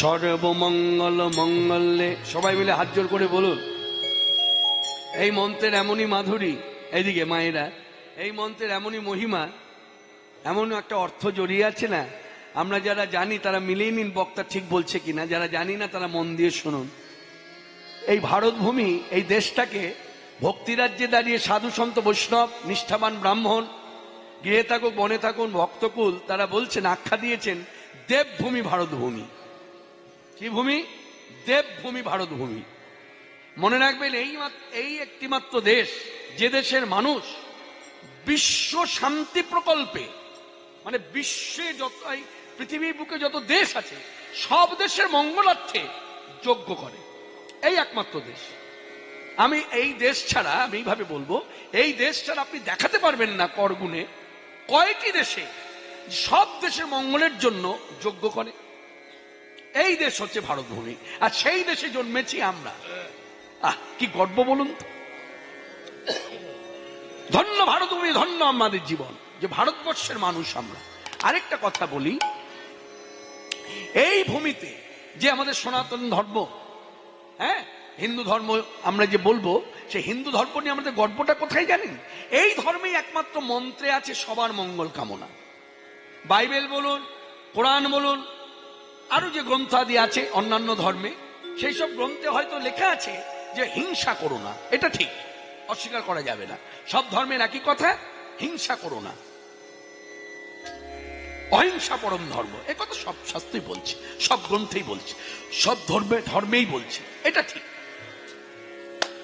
সর্বমঙ্গল মঙ্গলে, সবাই মিলে হাত জোর করে বলুন। এই মন্ত্রের এমনই মাধুরী, এইদিকে মায়েরা, এই মন্ত্রের এমনই মহিমা, এমন একটা অর্থ জড়িয়ে আছে না, আমরা যারা জানি তারা মিলিয়ে নিন বক্তা ঠিক বলছে কিনা, যারা জানি না তারা মন দিয়ে শুনুন। এই ভারত ভূমি, এই দেশটাকে ভক্তিরাজ্যে দাঁড়িয়ে সাধু সন্ত বৈষ্ণব নিষ্ঠাবান ব্রাহ্মণ, গৃহে থাকুক বনে থাকুন ভক্তকুল, তারা বলছেন, আখ্যা দিয়েছেন দেবভূমি ভারত ভূমি। কি ভূমি? দেবভূমি ভারত ভূমি। মনে রাখবেন, এই একটি মাত্র দেশ যে দেশের মানুষ বিশ্ব শান্তি প্রকল্পে, মানে বিশ্বে যত পৃথিবীর বুকে যত দেশ আছে সব দেশের মঙ্গলার্থে যজ্ঞ করে, এই একমাত্র দেশ। আমি এই দেশ ছাড়া, আমি এইভাবে বলবো, এই দেশ ছাড়া আপনি দেখাতে পারবেন না করগুণে কয়টি দেশে সব দেশের মঙ্গলের জন্য যজ্ঞ করে। এই দেশ হচ্ছে ভারত ভূমি, আর সেই দেশে জন্মেছি আমরা। কি গর্ব বলুন তো। ধন্য ভারত ভূমি, ধন্য আমাদের জীবন, যে ভারতবর্ষের মানুষ আমরা। আরেকটা কথা বলি, এই ভূমিতে যে আমাদের সনাতন ধর্ম, হ্যাঁ হিন্দু ধর্ম আমরা যে বলবো, সেই হিন্দু ধর্ম নিয়ে আমাদের গর্বটা কোথায় জানেন? এই ধর্মেই একমাত্র মন্ত্রে আছে সবার মঙ্গল কামনা। বাইবেল বলুন, কোরআন বলুন, আরো যে গ্রন্থাদি আছে অন্যান্য ধর্মে, সেই সব গ্রন্থে হয়তো লেখা আছে যে হিংসা করো না, এটা ঠিক, অস্বীকার করা যাবে না। সব ধর্মের একই কথা, হিংসা করো না, অহিংসা পরম ধর্ম, এ কথা সব শাস্ত্রই বলছে, সব গ্রন্থেই বলছে, সব ধর্মেই বলছে, এটা ঠিক।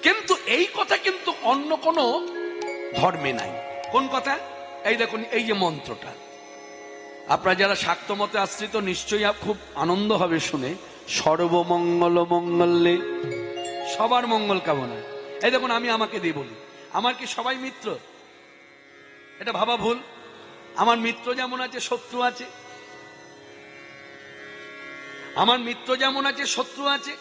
কিন্তু এই কথা কিন্তু অন্য কোন ধর্মে নাই। কোন কথা? এই দেখুন, এই যে মন্ত্রটা, আপনারা যারা শাক্ত মতে আশ্রিত নিশ্চয়ই খুব আনন্দ হবে শুনে। সর্বমঙ্গল মঙ্গলে, সবার মঙ্গল কামনা। এই দেখুন, আমি আমাকে দিয়ে বলি, আমার কি সবাই মিত্র? এটা ভাবা ভুল। আমার মিত্র যেমন আছে শত্রু আছে, আমার মিত্র যেমন আছে শত্রু আছে।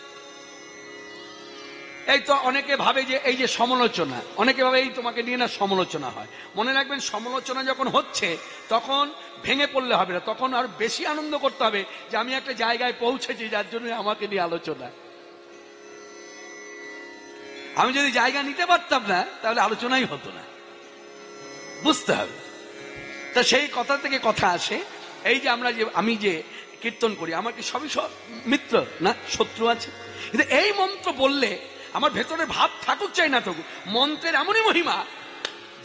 এই তো অনেকে ভাবে যে এই যে সমালোচনা, অনেকে ভাবে এই তোমাকে নিয়ে না সমালোচনা হয়। মনে রাখবেন, সমালোচনা যখন হচ্ছে তখন ভেঙে পড়লে হবে না, তখন আর বেশি আনন্দ করতে হবে যে আমি একটা জায়গায় পৌঁছেছি যার জন্য আমাকে নিয়ে আলোচনা। আমি যদি জায়গা নিতে পারতাম না তাহলে আলোচনাই হতো না, বুঝতে হবে। তা সেই কথা থেকে কথা আসে, এই যে আমি যে কীর্তন করি, আমার কি সবই মিত্র না শত্রু আছে? কিন্তু এই মন্ত্র বললে আমার ভেতরে ভাব থাকুক চাই না থাকুক, মন্ত্রের এমনই মহিমা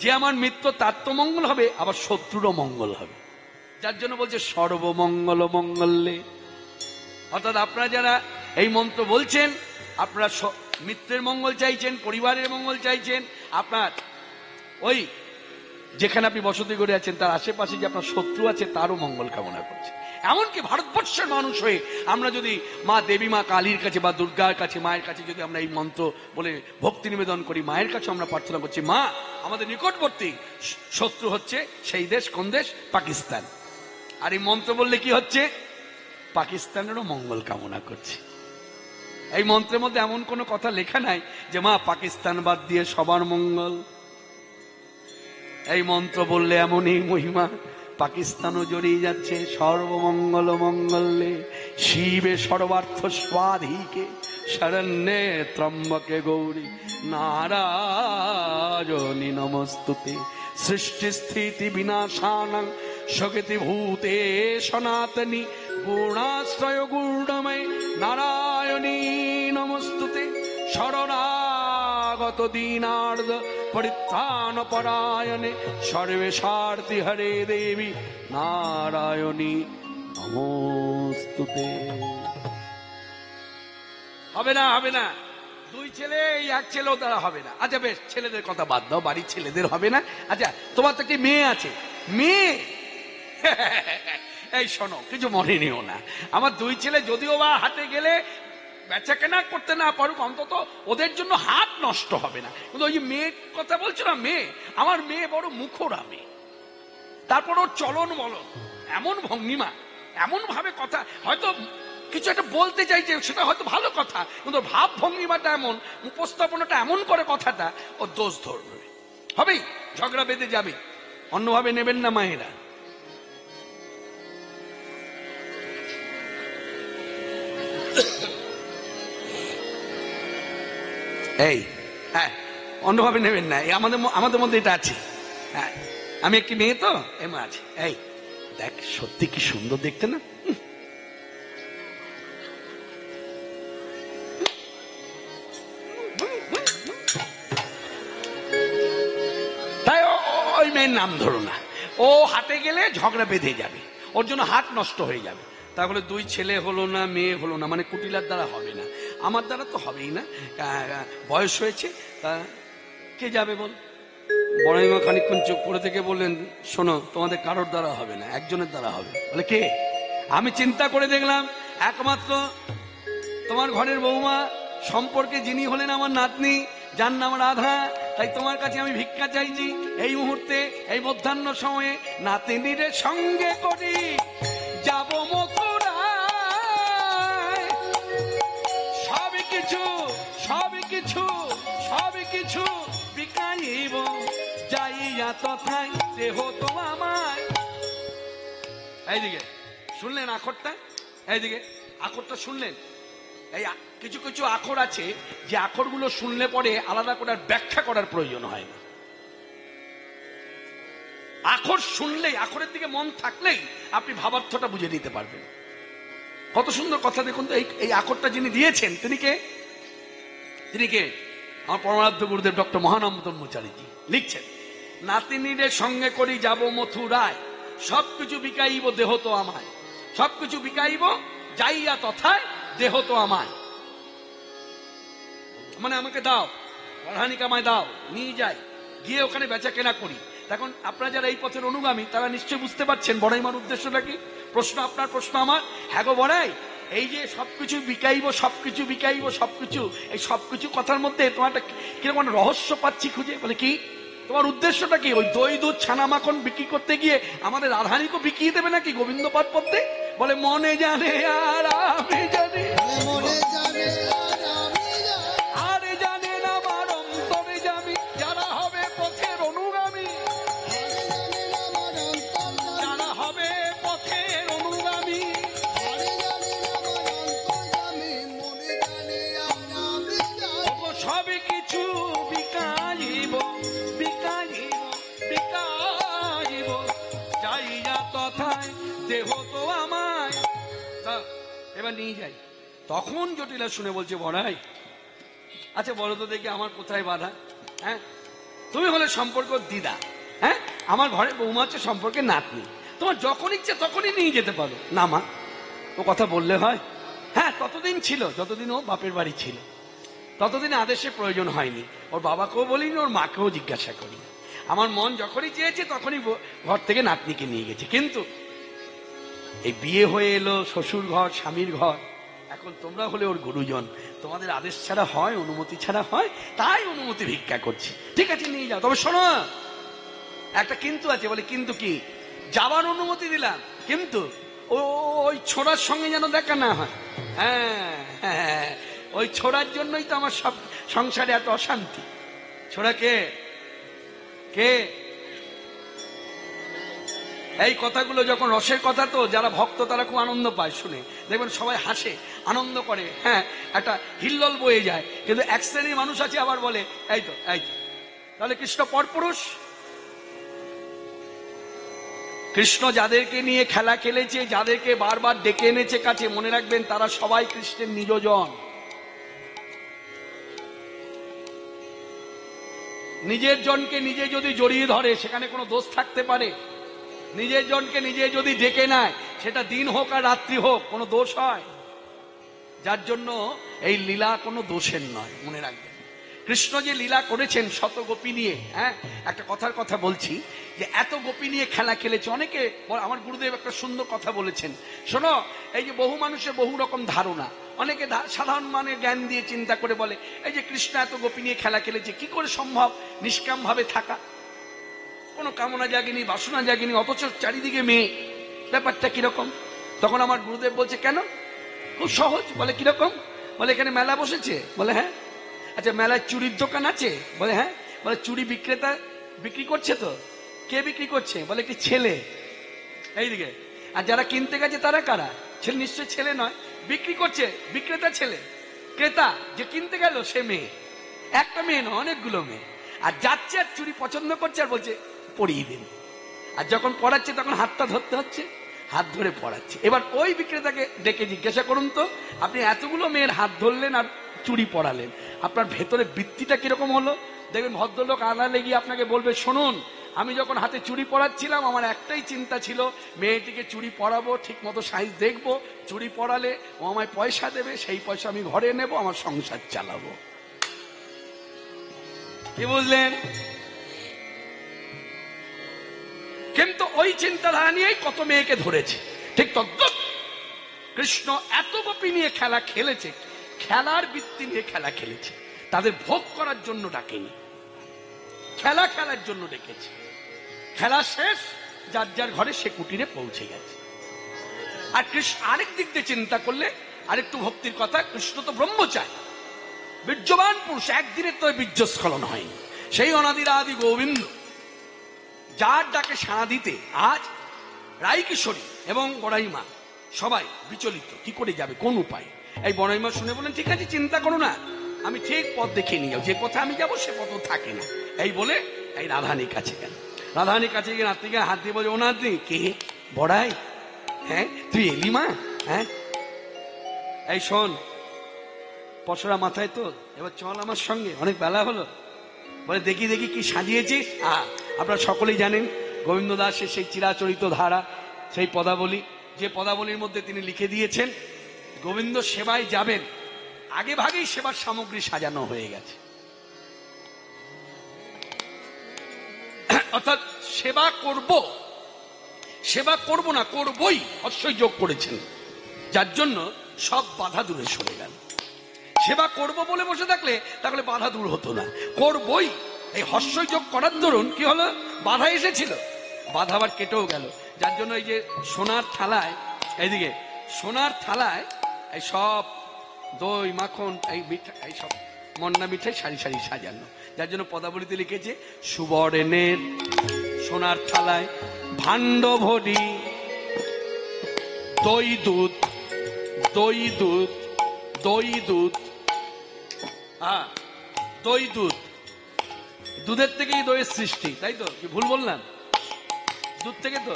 যে আমার মিত্র তার তো মঙ্গল হবে, আবার শত্রুরও মঙ্গল হবে। যার জন্য বলছে সর্বমঙ্গল মঙ্গলে। অর্থাৎ আপনারা যারা এই মন্ত্র বলছেন, আপনারা মিত্রের মঙ্গল চাইছেন, পরিবারের মঙ্গল চাইছেন, আপনার ওই যেখানে আপনি বসতি করে আছেন তার আশেপাশে যে আপনার শত্রু আছে তারও মঙ্গল কামনা করছে। এমনকি ভারতবর্ষের মানুষ হয়ে আমরা যদি মা দেবী, মা কালীর কাছে বা দুর্গার কাছে, মায়ের কাছে যদি আমরা এই মন্ত্র বলে ভক্তি নিবেদন করি, মায়ের কাছে আমরা প্রার্থনা করছি, মা আমাদের নিকটবর্তী শত্রু হচ্ছে সেই দেশ, কোন দেশ? পাকিস্তান। আর এই মন্ত্র বললে কি হচ্ছে? পাকিস্তানেরও মঙ্গল কামনা করছে। এই মন্ত্রের মধ্যে এমন কোনো কথা লেখা নাই যে মা পাকিস্তান বাদ দিয়ে সবার মঙ্গল। এই মন্ত্র বললে এমনই মহিমা, পাকিস্তানও জড়িয়ে যাচ্ছে। সর্বমঙ্গল মঙ্গলে শিবে সর্বার্থ স্বাধিকে শরণ্যে ত্রম্বকে গৌরী নারায়ণী নমস্তুতে। সৃষ্টি স্থিতি বিনাশানাং সকতি ভূতে সনাতনী গুণাশ্রয় গুণময় নারায়ণী নমস্তুতে। শরণাগত দীনার্দ পরিত্রাণ পরায়ণে সর্বেশার্থী হরে দেবী নারায়ণী নমস্তুতে। হবে না, হবে না, দুই ছেলে এই এক ছেলেও তারা হবে না। আচ্ছা বেশ, ছেলেদের কথা বাদ দাও, বাড়ির ছেলেদের হবে না। আচ্ছা তোমার তো কি মেয়ে আছে? মেয়ে এই শোনো, কিছু মনে নিও না, আমার দুই ছেলে যদিও বা হাটে গেলে বেচা কেনা করতে না পারুক, অন্তত ওদের জন্য হাত নষ্ট হবে না। কিন্তু ওই যে মেয়ের কথা বলছো না, মেয়ে, আমার মেয়ে বড় মুখরা মেয়ে, তারপর ওর চলন বলন, এমন ভঙ্গিমা, এমন ভাবে কথা, হয়তো কিছু একটা বলতে চাইছে সেটা হয়তো ভালো কথা, কিন্তু ভাব ভঙ্গিমাটা এমন, উপস্থাপনাটা এমন করে কথাটা ও দোষ ধরবে, হবেই, ঝগড়া বেঁধে যাবে। অন্যভাবে নেবেন না মায়েরা। এই হ্যাঁ, অন্যভাবে নেবেন না, আমাদের মধ্যে এটা আছে। হ্যাঁ, আমি একটি মেয়ে তো এমন আছে। এই দেখ, সত্যি কি সুন্দর দেখতে না? তাই ওই মেয়ের নাম ধরো না। ও হাটে গেলে ঝগড়া বেঁধে যাবে, ওর জন্য হাট নষ্ট হয়ে যাবে। তাহলে 2 ছেলে হলো না, মেয়ে হলো না, মানে কুটিলার দ্বারা হবে না, আমার দ্বারা তো হবেই না। বয়স হয়েছে, কে যাবে বল? বড়াইমা খানিকক্ষণ চুপ করে থেকে বললেন, শোনো, তোমাদের কারোর দ্বারা হবে না, একজনের দ্বারা হবে। বলে কে? আমি চিন্তা করে দেখলাম একমাত্র তোমার ঘরের বৌমা সম্পর্কে যিনি হলেন আমার নাতনি, যার নাম রাধা। তাই তোমার কাছে আমি ভিক্ষা চাইছি এই মুহূর্তে, এই মধ্যাহ্ন সময়ে নাতনির সঙ্গে করি যাব মথুরায়। সবই কিছু বিকাইব যাইয়া তথায় দেহ তো আমায়। এইদিকে শুনলেন আখরটা? এইদিকে আখরটা শুনলেন? এই কিছু কিছু আখর আছে যে আখরগুলো শুনলে পরে আলাদা করে ব্যাখ্যা করার প্রয়োজন হয় না। আখর শুনলেই, আখরের দিকে মন থাকলেই আপনি ভাবার্থটা বুঝে নিতে পারবেন। কত সুন্দর কথা দেখুন তো। এই আখরটা যিনি দিয়েছেন তিনি কে? আমার পরমারাধ্য গুরুদেব ডক্টর মহানন্দ ব্রহ্মচারীজি লিখছেন, নাতিনীদের সঙ্গে করি যাব মথুরায়, সবকিছু বিকাইব দেহ তো আমায়। সবকিছু বিকাইব যাইয়া তথায় দেহ তো আমায়, মানে আমাকে দাও, রাধানিকে আমায় দাও, নিয়ে যাই, গিয়ে ওখানে বেচা কেনা করি। এখন আপনারা যারা এই পথের অনুগামী তারা নিশ্চয়ই বুঝতে পারছেন বড়াইমার উদ্দেশ্যটা কি। প্রশ্ন আপনার, প্রশ্ন আমার। হ্যাঁ গো বড়াই, এই যে সবকিছু বিকাইব, সবকিছু বিকাইব, সবকিছু, এই সবকিছু কথার মধ্যে তোমার একটা কিরকম রহস্য পাচ্ছি খুঁজে। বলে কি তোমার উদ্দেশ্যটা কি? ওই দই দুধ ছানা মাখন বিক্রি করতে গিয়ে আমাদের রাধানিকে বিকিয়ে দেবে নাকি গোবিন্দ পাঠ পড়তে? বলে মনে জানে আর আমি জানি, মনে জানে আর জানে না আমার অন্তরে যাবি, যারা হবে পথের অনুগামী, যারা হবে পথের অনুগামী, সবই কিছু বিকাইব বিকাইব বিকাইব যাইয়া তথায় দেহ তো আমায়। এবার নিয়ে যাই। তখন জটিলা শুনে বলছে, বড়াই আচ্ছা বলো তো দেখি আমার কোথায় বাধা? হ্যাঁ, তুমি হলে সম্পর্ক দিদা, হ্যাঁ আমার ঘরে বৌমা হচ্ছে সম্পর্কে নাতনি, তোমার যখন ইচ্ছে তখনই নিয়ে যেতে পারো। না মা, ও কথা বললে হয়? হ্যাঁ, ততদিন ছিল যতদিন ও বাপের বাড়ি ছিল, ততদিন আদেশের প্রয়োজন হয়নি। ওর বাবাকেও বলিনি, ওর মাকেও জিজ্ঞাসা করি। আমার মন যখনই চেয়েছে তখনই ঘর থেকে নাতনিকে নিয়ে গেছে। কিন্তু এই বিয়ে হয়ে এলো, শ্বশুর ঘর, স্বামীর ঘর, এখন তোমরা হলে ওর গুরুজন, তোমাদের আদেশ ছাড়া হয়, অনুমতি ছাড়া হয়, তাই অনুমতি ভিক্ষা করছি। ঠিক আছে নিয়ে যাও, তবে শোনো একটা কিন্তু আছে। বলে কিন্তু কি? যাবার অনুমতি দিলাম, কিন্তু ওই ছোড়ার সঙ্গে যেন দেখা না হয়। হ্যাঁ হ্যাঁ, ওই ছোড়ার জন্যই তো আমার সব সংসারে এত অশান্তি। ছোড়া কে? কে? এই কথাগুলো যখন রসের কথা, তো যারা ভক্ত তারা খুব আনন্দ পায় শুনে। দেখবেন সবাই হাসে, আনন্দ করে, হ্যাঁ একটা হিল্লোল বয়ে যায়। কিন্তু এক শ্রেণীর মানুষ আছে আবার বলে, এই তো তাহলে কৃষ্ণ পরপুরুষ। কৃষ্ণ যাদেরকে নিয়ে খেলা খেলেছে, যাদেরকে বারবার ডেকে এনেছে কাছে, মনে রাখবেন তারা সবাই কৃষ্ণের নিজজন। নিজের জনকে নিজে যদি জড়িয়ে ধরে সেখানে কোনো দোষ থাকতে পারে? নিজের জনকে নিজে যদি ডেকে নেয়, সেটা দিন হোক আর রাত্রি হোক, কোনো দোষ হয়? যার জন্য এই লীলা কোনো দোষের নয়, মনে রাখবেন। কৃষ্ণ যে লীলা করেছেন শত গোপী নিয়ে, হ্যাঁ একটা কথার কথা বলছি, যে এত গোপী নিয়ে খেলা খেলেছে। অনেকে, আমার গুরুদেব একটা সুন্দর কথা বলেছেন, শোনো, এই যে বহু মানুষের বহু রকম ধারণা, অনেকে সাধারণ মানের জ্ঞান দিয়ে চিন্তা করে বলে, এই যে কৃষ্ণ এত গোপী নিয়ে খেলা খেলেছে, কি করে সম্ভব নিষ্কাম ভাবে থাকা, কোনো কামনা জাগেনি, বাসনা জাগেনি, অথচ চারিদিকে মেয়ে, ব্যাপারটা কিরকম? তখন আমার গুরুদেব বলছে, কেন? খুব সহজ। বলে কিরকম? বলে এখানে মেলা বসেছে। বলে হ্যাঁ। আচ্ছা মেলায় চুরির দোকান আছে? বলে হ্যাঁ। বলে চুরি বিক্রেতা বিক্রি করছে তো? কে বিক্রি করছে? বলে কি ছেলে। এইদিকে আর যারা কিনতে গেছে তারা কারা? ছেলে, নিশ্চয় ছেলে নয়। বিক্রি করছে বিক্রেতা ছেলে, ক্রেতা যে কিনতে গেল সে মেয়ে। একটা মেয়ে নয়, অনেকগুলো মেয়ে। আর যাচ্ছে আর চুড়ি পছন্দ করছে আর বলছে পরিয়ে দিন। আর যখন পড়াচ্ছে তখন হাতটা ধরতে হচ্ছে, হাত ধরে পড়াচ্ছে। এবার ওই বিক্রেতাকে ডেকে জিজ্ঞাসা করুন তো, আপনি এতগুলো মেয়ের হাত ধরলেন আর চুড়ি পড়ালেন, আপনার ভেতরে বৃত্তিটা কিরকম হলো? দেখবেন ভদ্রলোক আড়ালে গিয়ে আপনাকে বলবে, শুনুন, আমি যখন হাতে চুড়ি পরাচ্ছিলাম আমার একটাই চিন্তা ছিল, মেয়েটিকে চুড়ি পরাবো, ঠিক মতো সাইজ দেখবো, চুড়ি পরালে ও আমায় পয়সা দেবে, সেই পয়সা আমি ঘরে নেব, আমার সংসার চালাবো। কি বুঝলেন? কিন্তু ওই চিন্তাধারা নিয়েই কত মেয়েকে ধরেছে। ঠিক তদ্রুপ কৃষ্ণ এত গোপী নিয়ে খেলা খেলেছে, খেলার বৃত্তি নিয়ে খেলা খেলেছে, তাদের ভোগ করার জন্য ডাকেনি, খেলা খেলার জন্য ডেকেছে। খেলা শেষ, যার যার ঘরে সে কুটিরে পৌঁছে গেছে। আর কৃষ্ণ আরেক দিক দিয়ে চিন্তা করলে আরেকটু ভক্তির কথা, কৃষ্ণ তো ব্রহ্মচারী, বীর্যবান পুরুষ, একদিনের তো বীর্যস্খলন হয়নি। সেই অনাদির আদি গোবিন্দ, যার ডাকে সাড়া দিতে আজ রাই কিশোরী এবং বড়াইমা সবাই বিচলিত, কি করে যাবে, কোন উপায়? এই বড়াইমা শুনে বলেন, ঠিক আছে, চিন্তা করো না, আমি ঠিক পথ দেখিয়ে নিয়ে যাবো, যে পথে আমি যাবো সে পথ থাকে না। এই বলে এই রাধানির কাছে গেল। রাধানির কাছে গিয়ে নাতনিকে হাত দিয়ে বলে, ও নাতনি, কে? বড়াই? হ্যাঁ, তুই এলি মা? হ্যাঁ, এই শোন, পশরা মাথায় তো, এবার চল আমার সঙ্গে, অনেক বেলা হলো। বলে, দেখি দেখি কি সাজিয়েছিস। আপনারা সকলেই জানেন গোবিন্দ দাসের সেই চিরাচরিত ধারা, সেই পদাবলী, যে পদাবলীর মধ্যে তিনি লিখে দিয়েছেন গোবিন্দ সেবায় যাবেন, আগে ভাগেই সেবার সামগ্রী সাজানো হয়ে গেছে। অর্থাৎ সেবা করব না, করবই অবশ্যই যোগ করেছেন, যার জন্য সব বাধা দূরে সরে গেল। সেবা করব বলে বসে থাকলে তাহলে বাধা দূর হতো না, করবই। এই হর্ষই যোগ করার দরুন কি হলো, বাধা এসেছিল, বাধা আবার কেটেও গেল। যার জন্য এই যে সোনার থালায়, এইদিকে সোনার থালায় এই সব দই মাখন, এই মিঠাই, এই সব মন্না মিঠাই সারি সারি সাজানো। যার জন্য পদাবলীতে লিখেছে, সুবর্ণের সোনার থালায় ভাণ্ড ভরি দই দুধ, দই দুধ, দই দুধ, দই দুধ, দুধের থেকেই দইয়ের সৃষ্টি, তাই তো? কি ভুল বললাম? দুধ থেকে তো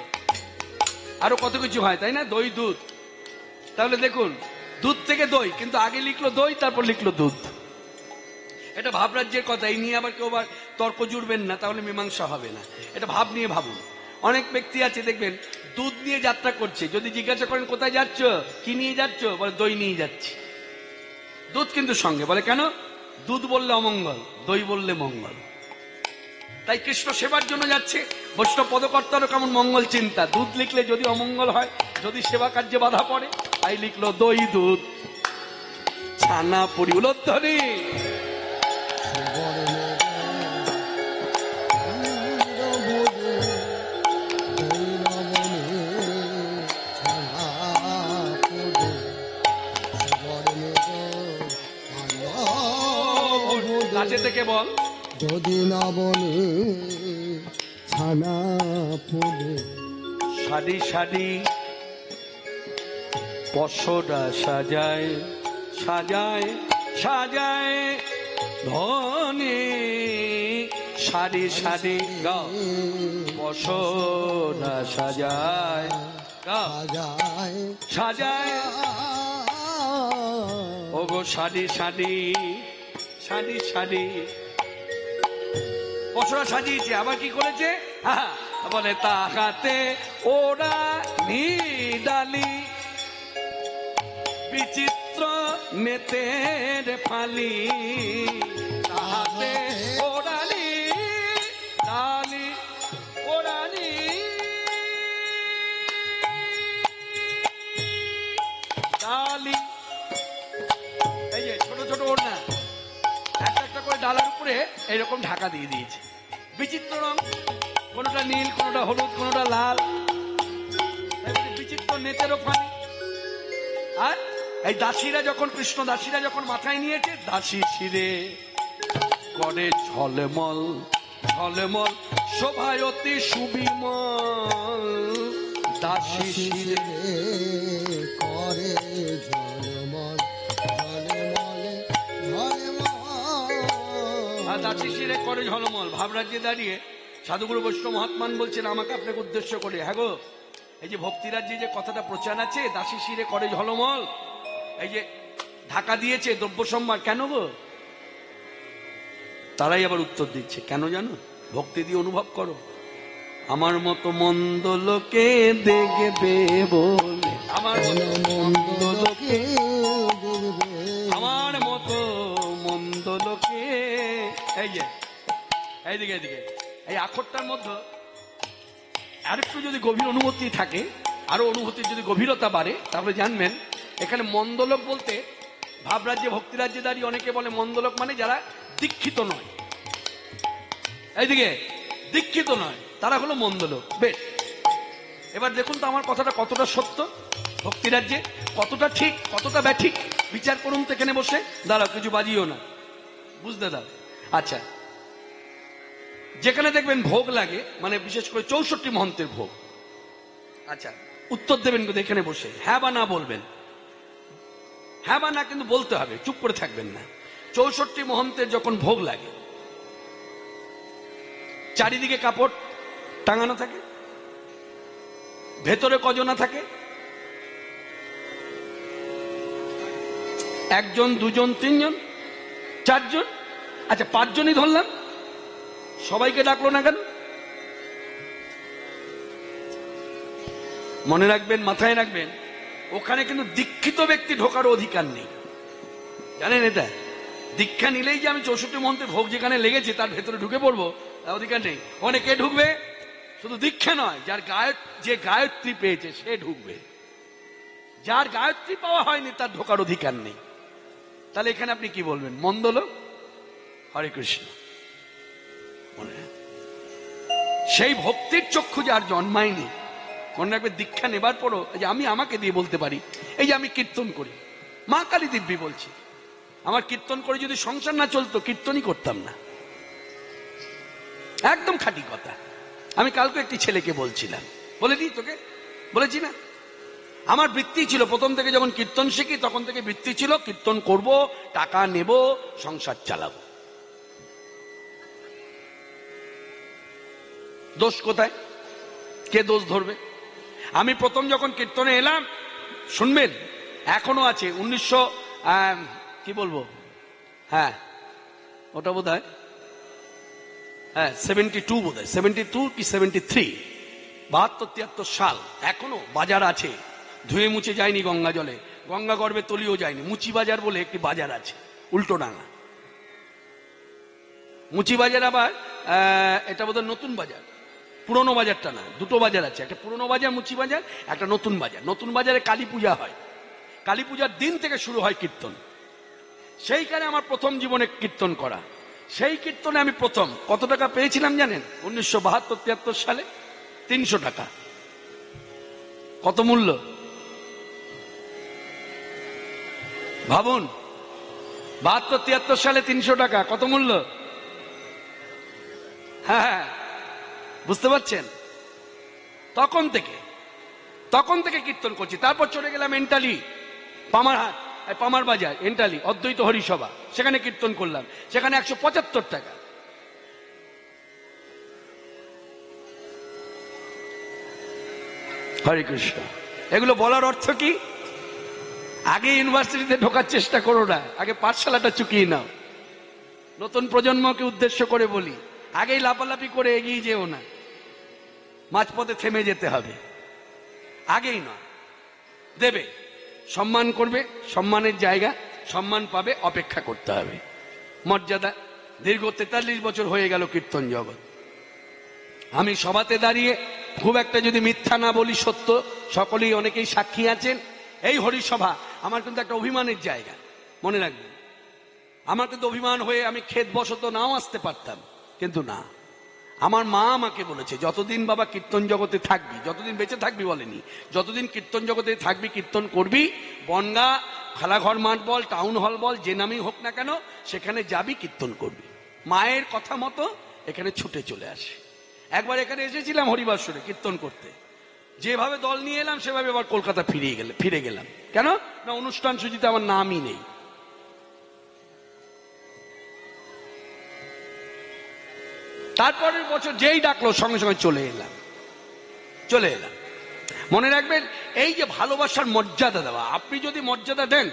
আরো কত কিছু হয়, তাই না? দই দুধ। তাহলে দেখুন, দুধ থেকে দই, কিন্তু আগে লিখলো দই, তারপর লিখলো দুধ। এটা ভাবরাজ্যের কথা, এই নিয়ে আবার কেউ আবার তর্ক জুড়বেন না, তাহলে মীমাংসা হবে না। এটা ভাব নিয়ে ভাবুন। অনেক ব্যক্তি আছে দেখবেন দুধ নিয়ে যাত্রা করছে, যদি জিজ্ঞাসা করেন কোথায় যাচ্ছ, কি নিয়ে যাচ্ছ, বলে দই নিয়ে যাচ্ছি। দুধ কিন্তু সঙ্গে, বলে কেন? দুধ বললে অমঙ্গল, দই বললে মঙ্গল। তাই কৃষ্ণ সেবার জন্য যাচ্ছে, বৈষ্ণব পদকর্তারও কেমন মঙ্গল চিন্তা, দুধ লিখলে যদি অমঙ্গল হয়, যদি সেবা কার্যে বাধা পড়ে, তাই লিখলো দই দুধ ছানা পুরি। উলোধ্বনি কাছে থেকে বল, সারি সারি পশরা সাজায় সাজায় সাজায় ধনে, সারি সারি গাও পশরা সাজায় সাজায় সাজায়, ওগো সারি সারি সারি সারি পশরা সাজিয়েছে। আবার কি করেছে? বলে, তাহাতে ওরা নিডালি বিচিত্র নেতের ফালি, তাহাতে ওরালি ডালি ওরালি ডালি। এই যে ছোট ছোট ওড়না একটা একটা করে ডালার উপরে এইরকম ঢাকা দিয়ে দিয়েছে, বিচিত্র রং, কোনোটা নীল, কোনোটা হলুদ, কোনোটা লাল, বিচিত্র নেতেরও ফানি। আর এই দাসীরা যখন, কৃষ্ণ দাসীরা যখন মাথায় নিয়েছে, দাসী শিরে করে ঝলমল ঝলমল, শোভায় অতি সুবিমল, দাসী শিরে করে ঝলমল ঝলমল ঝলমল, দাসী শিরে করে ঝলমল। ভাবরাজ্যে দাঁড়িয়ে সাধুগুরু বৈষ্ণব মহাত্মান বলছেন আমাকে আপনাকে উদ্দেশ্য করে, হ্যাঁ গো, এই যে ভক্তিরাজ্যে যে কথাটা প্রচার আছে, দাসী শিরে করে ঝলমল, এই যে ঢাকা দিয়েছে দ্রব্য সম্ভার, কেন গো? তারাই আবার উত্তর দিচ্ছে, কেন জানো? ভক্তি দিয়ে অনুভব করো। আমার মতো মন্দ লোকে দেখবে বলে, আমার মতো মন্দ লোকে, আমার মতো মন্দ লোকে। এই যে এইদিকে এইদিকে এই আখরটার মধ্যে আরেকটু যদি গভীর অনুভূতি থাকে, আরো অনুভূতির যদি গভীরতা বাড়ে, তাহলে জানবেন এখানে মন্দলোক বলতে ভাবরাজ্যে ভক্তিরাজ্যে দাঁড়িয়ে অনেকে বলে মন্দলোক মানে যারা দীক্ষিত নয়। এইদিকে দীক্ষিত নয়, তারা হলো মন্দলোক। বেশ, এবার দেখুন তো আমার কথাটা কতটা সত্য, ভক্তিরাজ্যে কতটা ঠিক কতটা ব্যাঠিক, বিচার করুন তো এখানে বসে। দাঁড়াও, কিছু বাজিও না, বুঝতে দাও। আচ্ছা, যেখানে দেখবেন ভোগ লাগে, মানে বিশেষ করে 64 মহন্তের ভোগ, আচ্ছা উত্তর দেবেন কিন্তু এখানে বসে, হ্যাঁ বা না বলবেন। হ্যাঁ বা না কিন্তু বলতে হবে, চুপ করে থাকবেন না। 64 মহন্তের যখন ভোগ লাগে, চারিদিকে কাপড় টাঙানো থাকে, ভেতরে কজনা থাকে? একজন, দুজন, তিনজন, চারজন, আচ্ছা 5 জনই ধরলাম, সবাইকে ডাকলো না কেন? মনে রাখবেন, মাথায় রাখবেন, ওখানে কিন্তু দীক্ষিত ব্যক্তি ঢোকার অধিকার নেই, জানেন এটা? দীক্ষা নিলেই যে আমি 64 মহন্তের ভোগ যেখানে লেগেছে তার ভেতরে ঢুকে পড়বো, তার অধিকার নেই। অনেকে ঢুকবে, শুধু দীক্ষা নয়, যার যে গায়ত্রী পেয়েছে সে ঢুকবে, যার গায়ত্রী পাওয়া হয়নি তার ঢোকার অধিকার নেই। তাহলে এখানে আপনি কি বলবেন? মন্দ লোক? হরে কৃষ্ণ। সেই ভক্তির চক্ষু যার জন্মায়নি, মনে রাখবে, দীক্ষা নেবার পরও যে আমি আমাকে দিয়ে বলতে পারি, এই যে আমি কীর্তন করি, মা কালী দিব্যি বলছি, আমার কীর্তন করে যদি সংসার না চলতো কীর্তনই করতাম না, একদম খাঁটি কথা। আমি কালকে একটি ছেলেকে বলছিলাম, বলে দিই তোকে, বলেছি না, আমার বৃত্তি ছিল প্রথম থেকে, যখন কীর্তন শিখি তখন থেকে বৃত্তি ছিল কীর্তন করব, টাকা নেব, সংসার চালাবো। দোষ কোথায়? কে দোষ ধরবে? আমি প্রথম যখন কীর্তনে এলাম, শুনবেন এখনো আছে 1900 কি বলবো, হ্যাঁ ওটা বোধ হয় 72, বোধ হয় 72 কি 73, 72-73 সাল, এখনো বাজার আছে, ধুয়ে মুছে যায়নি গঙ্গা জলে, গঙ্গা গর্ভে তলিয়েও যায়নি। মুচি বাজার বলে একটি বাজার আছে উল্টোডাঙ্গা। মুচি বাজার আবার এটা বোধহয় নতুন বাজার, পুরনো বাজারটা না, দুটো বাজার আছে, একটা পুরনো বাজার মুচি বাজার, একটা নতুন বাজার। নতুন বাজারে কালী পূজা হয়, কালী পূজার দিন থেকে শুরু হয় কীর্তন। সেইখানে আমার প্রথম জীবনে কীর্তন করা। সেই কীর্তনে আমি প্রথম কত টাকা পেয়েছিলাম জানেন? 1972-73 সালে 300 টাকা। কত মূল্য ভাবুন, 72-73 সালে 300 টাকা কত মূল্য? হ্যাঁ, বুঝতে পারছেন? তখন থেকে কীর্তন করছি। তারপর চলে গেলাম এন্টালি, পামারহাট, পামার বাজার, এন্টালি অদ্বৈত হরিসভা, সেখানে কীর্তন করলাম, সেখানে 175 টাকা। হরে কৃষ্ণ। এগুলো বলার অর্থ কি? আগে ইউনিভার্সিটিতে ঢোকার চেষ্টা করো না, আগে পাঠশালাটা চুকিয়ে নাও। নতুন প্রজন্মকে উদ্দেশ্য করে বলি, আগেই লাপালাপি করে এগিয়ে যেও না, মাঝপথে থেমে যেতে হবে। আগেই নয়, দেবে, সম্মান করবে, সম্মানের জায়গা, সম্মান পাবে, অপেক্ষা করতে হবে, মর্যাদা। দীর্ঘ 43 বছর হয়ে গেল কীর্তন জগৎ। আমি সভাতে দাঁড়িয়ে খুব একটা যদি মিথ্যা না বলি, সত্য, সকলেই অনেকেই সাক্ষী আছেন, এই হরিসভা আমার কিন্তু একটা অভিমানের জায়গা, মনে রাখবেন। আমার কিন্তু অভিমান হয়ে আমি খেদ বশত নাও আসতে পারতাম, কিন্তু না, আমার মা আমাকে বলেছে যতদিন বাবা কীর্তন জগতে থাকবি, যতদিন বেঁচে থাকবি বলেনি, যতদিন কীর্তন জগতে থাকবি কীর্তন করবি, বনগা খেলাঘর মাঠ বল, টাউন হল বল, যে নামেই হোক না কেন, সেখানে যাবি, কীর্তন করবি। মায়ের কথা মতো এখানে ছুটে চলে আসে। একবার এখানে এসেছিলাম হরিবাসরে কীর্তন করতে, যেভাবে দল নিয়ে এলাম সেভাবে আবার কলকাতা ফিরে গেলাম। কেন না, অনুষ্ঠান সূচিতে আমার নামই নেই। তারপরের বছর যেই ডাকলো সঙ্গে সঙ্গে চলে এলাম। মনে রাখবেন, এই যে ভালোবাসার মর্যাদা দেওয়া, আপনি যদি মর্যাদা দেন,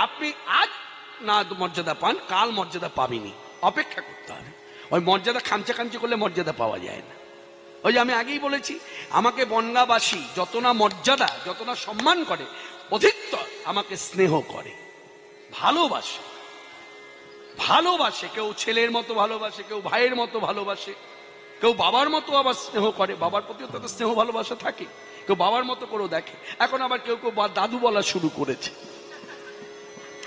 আপনি আজ না মর্যাদা পান, কাল মর্যাদা পাবেনি, অপেক্ষা করতে হবে। ওই মর্যাদা খামচি করলে মর্যাদা পাওয়া যায় না। ওই যে আমি আগেই বলেছি, আমাকে বনগাঁবাসী যত না মর্যাদা, যত না সম্মান করে, অধিকতর আমাকে স্নেহ করে, ভালোবাসে। কেউ ছেলের মতো ভালোবাসে, কেউ ভাইয়ের মতো ভালোবাসে, কেউ বাবার মতো আবার স্নেহ করে, বাবার প্রতিও তাদের স্নেহ ভালোবাসা থাকে, কেউ বাবার মতো করেও দেখে। এখন আবার কেউ কেউ দাদু বলা শুরু করেছে,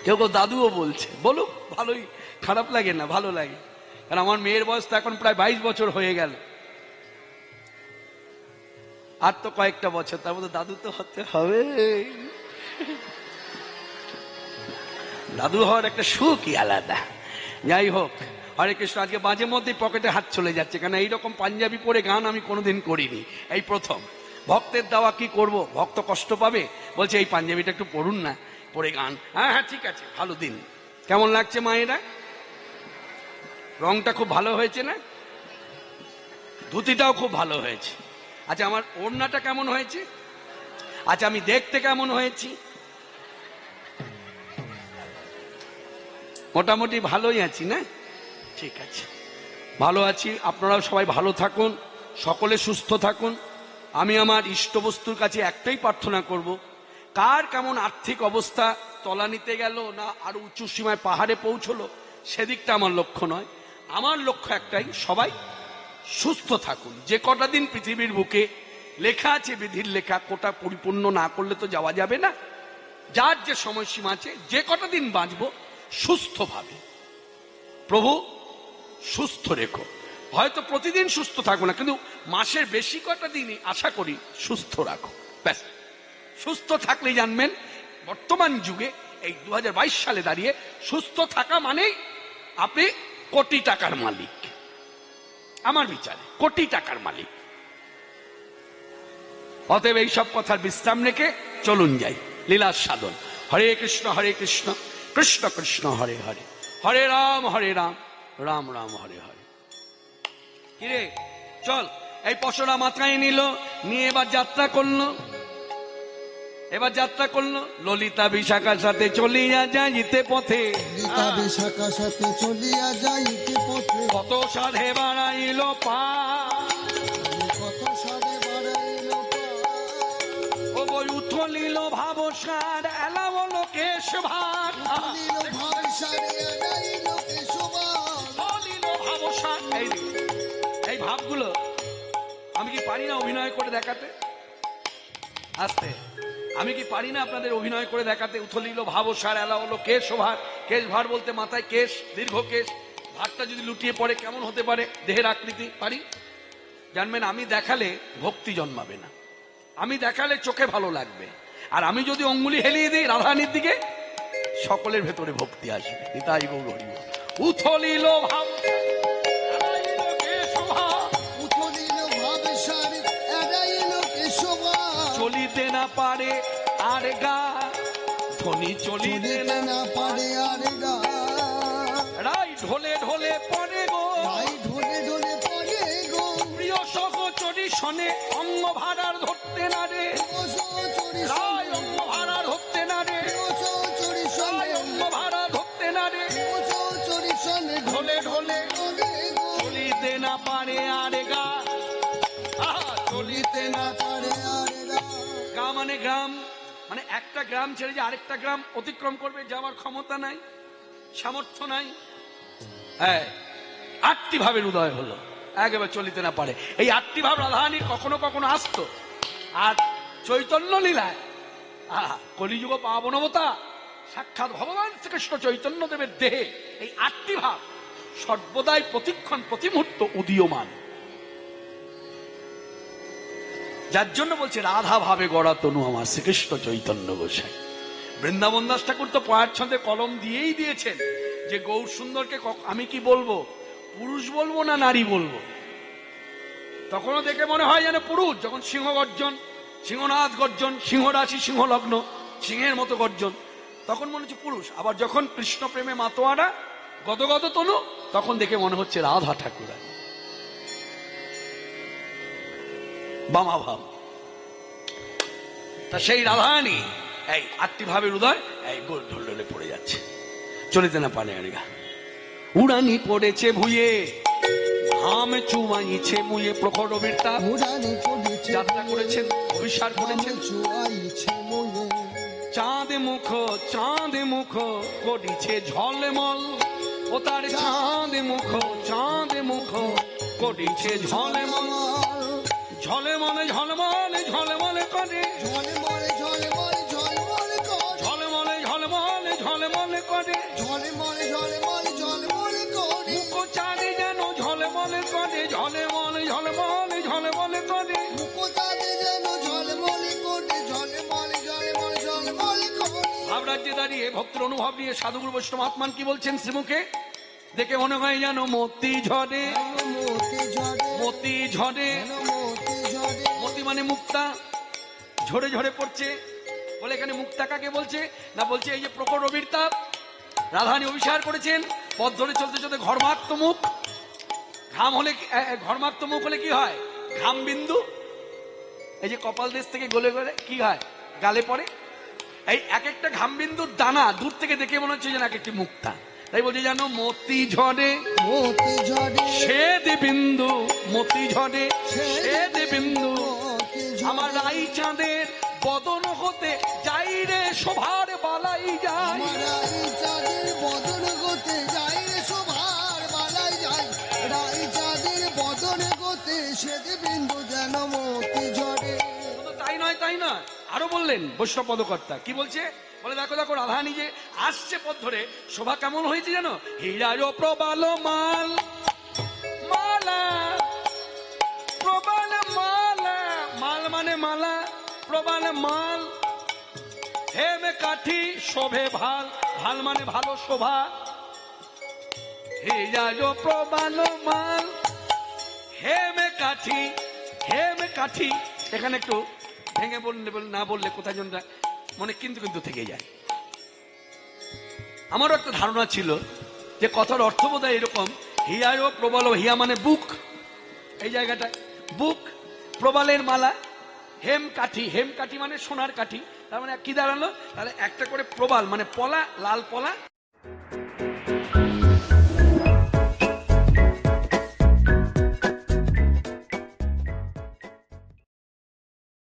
কেউ কেউ দাদুও বলছে। বলুক, ভালোই, খারাপ লাগে না, ভালো লাগে। কারণ আমার মেয়ের বয়স তো এখন প্রায় 22 বছর হয়ে গেল, আর তো কয়েকটা বছর, তার মধ্যে দাদু তো হতে হবে। দাদু হওয়ার একটা সুখই আলাদা। যাই হোক, হরে কৃষ্ণ। আজকে মাঝে মধ্যেই পকেটে হাত চলে যাচ্ছে, কারণ এইরকম পাঞ্জাবি পরে গান আমি কোনোদিন করিনি, এই প্রথম। ভক্তের দেওয়া কি করব, ভক্ত কষ্ট পাবে, বলছে এই পাঞ্জাবিটা একটু পড়ুন না, পরে গান। হ্যাঁ ঠিক আছে, ভালো দিন। কেমন লাগছে মায়েরা? রংটা খুব ভালো হয়েছে না? ধুতিটাও খুব ভালো হয়েছে। আচ্ছা, আমার ওড়নাটা কেমন হয়েছে? আচ্ছা, আমি দেখতে কেমন হয়েছি? মোটামুটি ভালোই আছি না? ঠিক আছে, ভালো আছি। আপনারাও সবাই ভালো থাকুন, সকলে সুস্থ থাকুন। আমি আমার ইষ্টবস্তুর কাছে একটাই প্রার্থনা করব, কার কেমন আর্থিক অবস্থা, তলানিতে গেল না আরো উঁচু সীমায় পাহাড়ে পৌঁছলো, সেদিকটা আমার লক্ষ্য নয়। আমার লক্ষ্য একটাই, সবাই সুস্থ থাকুন। যে কটা দিন পৃথিবীর বুকে লেখা আছে, বিধির লেখা, কোটা পরিপূর্ণ না করলে তো যাওয়া যাবে না। যার যে সময়সীমা আছে, যে কটা দিন বাঁচবো সুস্থভাবে, প্রভু সুস্থ রেখো। হয়তো প্রতিদিন সুস্থ থাকবো না, কিন্তু মাসের বেশি কটা দিনই আশা করি সুস্থ রাখো। ব্যাস, সুস্থ থাকলেই জানবেন বর্তমান যুগে এই 2022 সালে দাঁড়িয়ে সুস্থ থাকা মানেই আপনি কোটি টাকার মালিক। আমার বিচারে কোটি টাকার মালিক। অতএব এই সব কথার বিশ্রাম রেখে চলুন যাই লীলার সাধন। হরে কৃষ্ণ কৃষ্ণ কৃষ্ণ হরে হরে, হরে রাম রাম রাম হরে হরে। কিরে চল, এই পশরা মাথায় নিল, নিয়ে এবার যাত্রা করলো। ললিতা বিশাখার সাথে চলিয়া যাইতে পথে, কত সাধে বাড়াইল পা, ও বই উথলিল ভাবসার এলা বলো কেশ ভার, এই ভাবগুলো আমি কি পারি না অভিনয় করে দেখাতে? আস্তে, আমি কি পারি না আপনাদের অভিনয় করে দেখাতে? উথলিল ভাবসার এলা হলো কেশ ভার। কেশ ভার বলতে মাথায় কেশ, দীর্ঘ কেশ। ভারটা যদি লুটিয়ে পড়ে কেমন হতে পারে দেহের আকৃতি, পারি? জানবেন, আমি দেখালে ভক্তি জন্মাবে না, আমি দেখালে চোখে ভালো লাগবে। আর আমি যদি অঙ্গুলি হেলিয়ে দিই রাধারানীর দিকে, সকলের ভেতরে ভক্তি আসবে। তাই গৌর হরি বল। উথলিল ভাব চলিতে না পারে আর গা, ধনী চলিতে না পারে আর গা, রাই ঢোলে ঢোলে পড়ে গো, প্রিয় সহচরী শোনে অঙ্গ ভাড়ার ধরতে না রে, রায় অঙ্গ ভাড়া ধরতে না রে, অঙ্গ ভাড়া ধরতে না রে, ঢোলে ঢোলে চলিতে না পারে আর গা, চলিতে না পারে আর গা। গা মানে গ্রাম, মানে একটা গ্রাম ছেড়ে যে আরেকটা গ্রাম অতিক্রম করবে, যাওয়ার ক্ষমতা নাই, সামর্থ্য নাই। হ্যাঁ, 8টি ভাবের উদয় হলো, একেবারে চলিতে না পারে। এই 8টি ভাব রাধারানীর কখনো কখনো আসতো। আর চৈতন্য লীলায় কলিযুগ পাবনবতা সাক্ষাৎ ভগবান শ্রীকৃষ্ণ চৈতন্য দেবের দেহে এই 8টি ভাব সর্বদাই প্রতিক্ষণ প্রতি মুহূর্ত উদীয়মান। যার জন্য বলছে রাধা ভাবে গড়া তনু আমার শ্রীকৃষ্ণ চৈতন্য গোসাই। বৃন্দাবন দাস ঠাকুর তো পয়ার ছন্দে কলম দিয়েই দিয়েছেন যে গৌর সুন্দরকে আমি কি বলবো, পুরুষ বলবো না নারী বলবো। তখনও দেখে মনে হয় যেন পুরুষ, যখন সিংহ গর্জন, সিংহনাথ গর্জন, সিংহ রাশি, সিংহ লগ্ন, সিংহের মতো গর্জন, তখন মনে হচ্ছে পুরুষ। আবার যখন কৃষ্ণ প্রেমে মাতোয়ারা গদগদ তনু, তখন দেখে মনে হচ্ছে রাধা ঠাকুর। বামাভাব। তা সেই রাধারানী এই 8টি ভাবের উদয় এই গোল ঢোলে পড়ে যাচ্ছে, চলিতে না পারে আরেগা। উড়ানি পড়েছে ভুয়ে, ঘাম চুমাইছে মুয়ে, প্রখর বীরতা যাত্রা করেছেন, অভিসার করেছেন। চাঁদে মুখ করিছে ঝলমল, ও তার চাঁদে মুখ করিছে ঝলমল। ঝলমলে ঝলমলে ঝলমলে করে, ঝলমলে ঝলমলে ঝলমলে করে, ঝলমলে ঝলমলে ঝলমলে করে, ঝলমলে ঝলমলে ঝলমলে করে। মুখ চাঁদে যেন ঝলমলে করে, ঝলমলে ঝলমলে ঝলমলে করে। মুখ চাঁদে যেন ঝলমলে করে, ঝলমলে ঝলমলে ঝলমলে করে। ভাবরাজ্যে দাঁড়িয়ে ভক্তের অনুভব নিয়ে সাধুগুরু বৈষ্ণব মহাত্মান কি বলছেন শ্রীমুখে? দেখে মনে হয় যেন মতি ঝরে, মতি ঝরে। মতি মানে মুক্তা, ঝরে ঝরে পড়ছে। বলে এখানে মুক্তা কাকে বলছে? না, বলছে এই যে প্রখর রবির তাপ, রাধারানী অভিসার করেছেন, পথ ধরে চলতে চলতে ঘর্মাক্ত মুখ। ঘাম হলে, ঘর্মাক্ত মুখ হলে কি হয়? ঘাম বিন্দু এই যে কপাল দেশ থেকে গলে গলে কি হয়? গালে পড়ে। এই এক একটা ঘাম বিন্দুর দানা দূর থেকে দেখে মনে হচ্ছে যেন এক একটি মুক্তা। তাই বলছে যেন মতি ঝরে, মতি ঝরে শ্বেত বিন্দু, মতি ঝরে শ্বেত বিন্দু। আমার রাই চাঁদের বদন হতে যাই রে শোভার বালাই যায়, রাই চাঁদের বদন হতে যাই রে শোভার বালাই যায়, রাই চাঁদের বদন হতে শ্বেত বিন্দু যেন মতি ঝরে। তাই নয়, তাই নয়, আরো বললেন বৈষ্ণব পদকর্তা কি বলছে? বলে দেখো দেখো রাধারানী যে আসছে পথ ধরে, শোভা কেমন হয়েছে জানো? হীরার প্রবাল মাল, মালা প্রবাল মালা, মাল মানে মালা, প্রবাল মাল। হেম কাঠি শোভে ভাল, ভাল মানে ভালো শোভা। হীরার প্রবাল মাল, হেম কাঠি, হেম কাঠি। এখানে একটু ভেঙে বললে না বললে কোথায় জনটা মনে কিন্তু কিন্তু থেকে যায়। আমারও একটা ধারণা ছিল যে কথার অর্থ বোধহয় এরকম, হিয়ায় প্রবল, হিয়া মানে বুক, এই জায়গাটা বুক, প্রবালের মালা, হেম কাঠি, হেম কাঠি মানে সোনার কাঠি। তার মানে কি দাঁড়ালো? তাহলে একটা করে প্রবাল মানে পলা, লাল পলা,